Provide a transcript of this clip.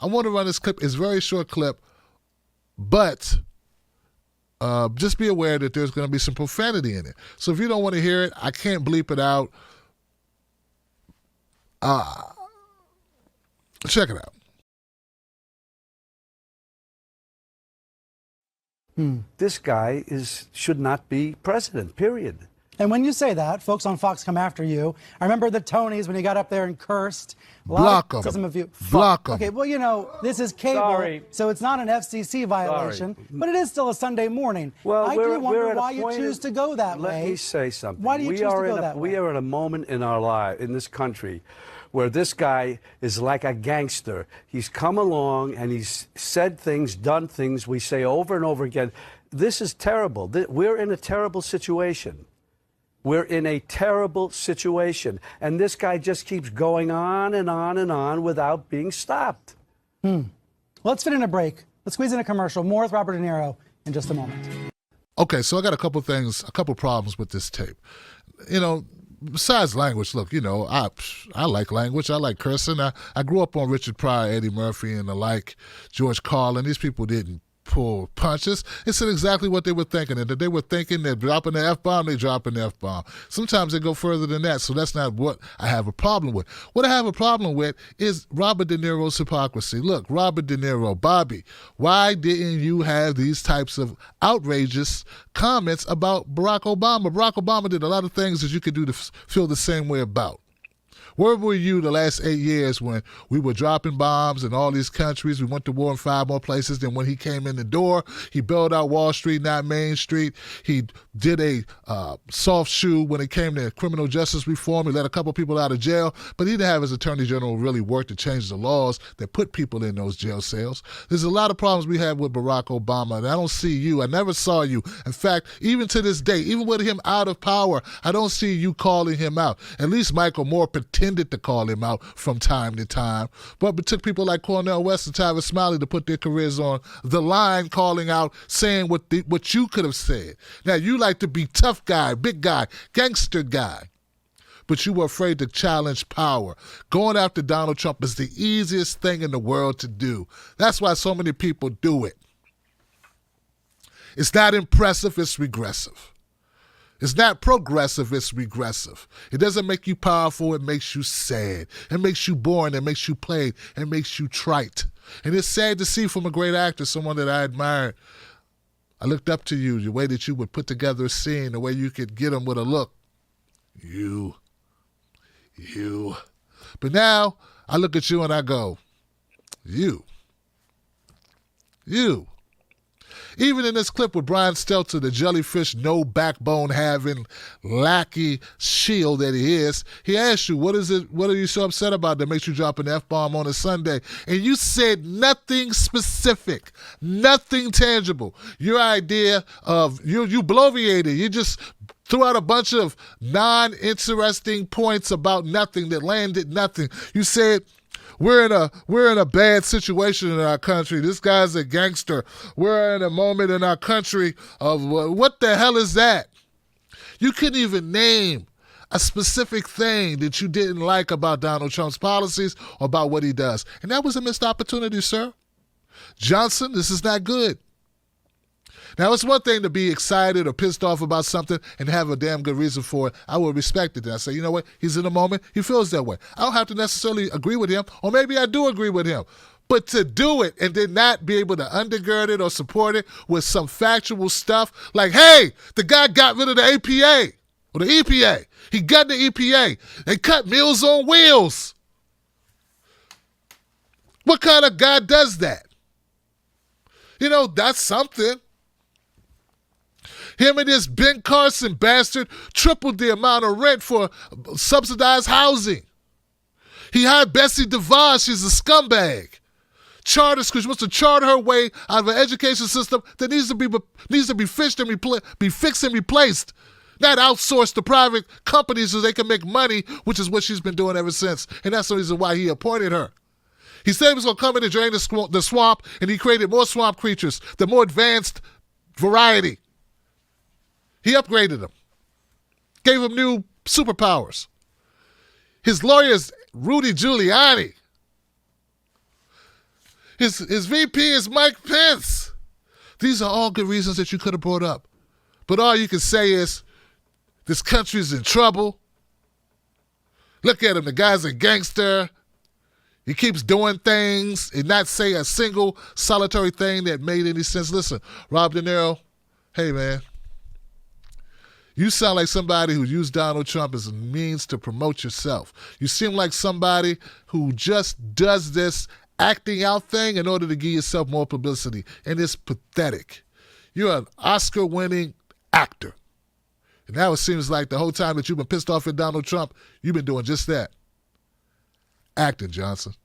I want to run this clip. It's a very short clip, but just be aware that there's going to be some profanity in it. So if you don't want to hear it, I can't bleep it out. Check it out. This guy should not be president, period. And when you say that, folks on Fox come after you. I remember the Tonys when you got up there and cursed. Block them. Block them. Okay, well, you know, this is cable, so it's not an FCC violation, but it is still a Sunday morning. Well, I do wonder why you choose to go that way. Let me say something. Why do you choose to go that way? We are at a moment in our life, in this country, where this guy is like a gangster. He's come along and he's said things, done things we say over and over again. This is terrible. We're in a terrible situation. We're in a terrible situation. And this guy just keeps going on and on and on without being stopped. Let's fit in a break. Let's squeeze in a commercial. More with Robert De Niro in just a moment. Okay, so I got a couple problems with this tape. You know, besides language, look, you know, I like language. I like cursing. I grew up on Richard Pryor, Eddie Murphy, and the like, George Carlin. These people didn't pull punches. It said exactly what they were thinking. And if they were thinking they're dropping the F-bomb, they dropping the F-bomb. Sometimes they go further than that, so that's not what I have a problem with. What I have a problem with is Robert De Niro's hypocrisy. Look, Robert De Niro, Bobby, why didn't you have these types of outrageous comments about Barack Obama? Barack Obama did a lot of things that you could do to feel the same way about. Where were you the last 8 years when we were dropping bombs in all these countries? We went to war in 5 more places than when he came in the door. He bailed out Wall Street, not Main Street. He did a soft shoe when it came to criminal justice reform. He let a couple people out of jail, but he didn't have his attorney general really work to change the laws that put people in those jail cells. There's a lot of problems we have with Barack Obama, and I don't see you. I never saw you. In fact, even to this day, even with him out of power, I don't see you calling him out. At least Michael Moore pretended to call him out from time to time. But it took people like Cornel West and Tavis Smiley to put their careers on the line, calling out, saying what you could have said. Now, you like to be tough guy, big guy, gangster guy, but you were afraid to challenge power. Going after Donald Trump is the easiest thing in the world to do. That's why so many people do it. It's not impressive, it's regressive. It's not progressive, it's regressive. It doesn't make you powerful, it makes you sad. It makes you boring, it makes you plain, it makes you trite. And it's sad to see from a great actor, someone that I admired. I looked up to you, the way that you would put together a scene, the way you could get them with a look. You. But now, I look at you and I go, you. Even in this clip with Brian Stelter, the jellyfish, no backbone having lackey shield that he is, he asked you, what are you so upset about that makes you drop an F-bomb on a Sunday? And you said nothing specific, nothing tangible. Your idea of, you bloviated, you just threw out a bunch of non-interesting points about nothing that landed nothing. You said, we're in a bad situation in our country. This guy's a gangster. We're in a moment in our country of what the hell is that? You couldn't even name a specific thing that you didn't like about Donald Trump's policies or about what he does. And that was a missed opportunity, sir. Johnson, this is not good. Now, it's one thing to be excited or pissed off about something and have a damn good reason for it. I would respect it. And I say, you know what? He's in a moment. He feels that way. I don't have to necessarily agree with him, or maybe I do agree with him. But to do it and then not be able to undergird it or support it with some factual stuff like, hey, the guy got rid of the APA or the EPA. He got the EPA. They cut Meals on Wheels. What kind of guy does that? You know, that's something. Him and this Ben Carson bastard tripled the amount of rent for subsidized housing. He hired Betsy DeVos. She's a scumbag. Charter school. She wants to charter her way out of an education system that needs to be fixed and replaced. Not outsourced to private companies so they can make money, which is what she's been doing ever since. And that's the reason why he appointed her. He said he was going to come in and drain the swamp, and he created more swamp creatures, the more advanced variety. He upgraded them, gave him new superpowers. His lawyer's Rudy Giuliani. His VP is Mike Pence. These are all good reasons that you could have brought up. But all you can say is, this country's in trouble. Look at him. The guy's a gangster. He keeps doing things and not say a single solitary thing that made any sense. Listen, Rob De Niro, hey, man, you sound like somebody who used Donald Trump as a means to promote yourself. You seem like somebody who just does this acting out thing in order to give yourself more publicity, and it's pathetic. You're an Oscar-winning actor. And now it seems like the whole time that you've been pissed off at Donald Trump, you've been doing just that. Acting, Johnson.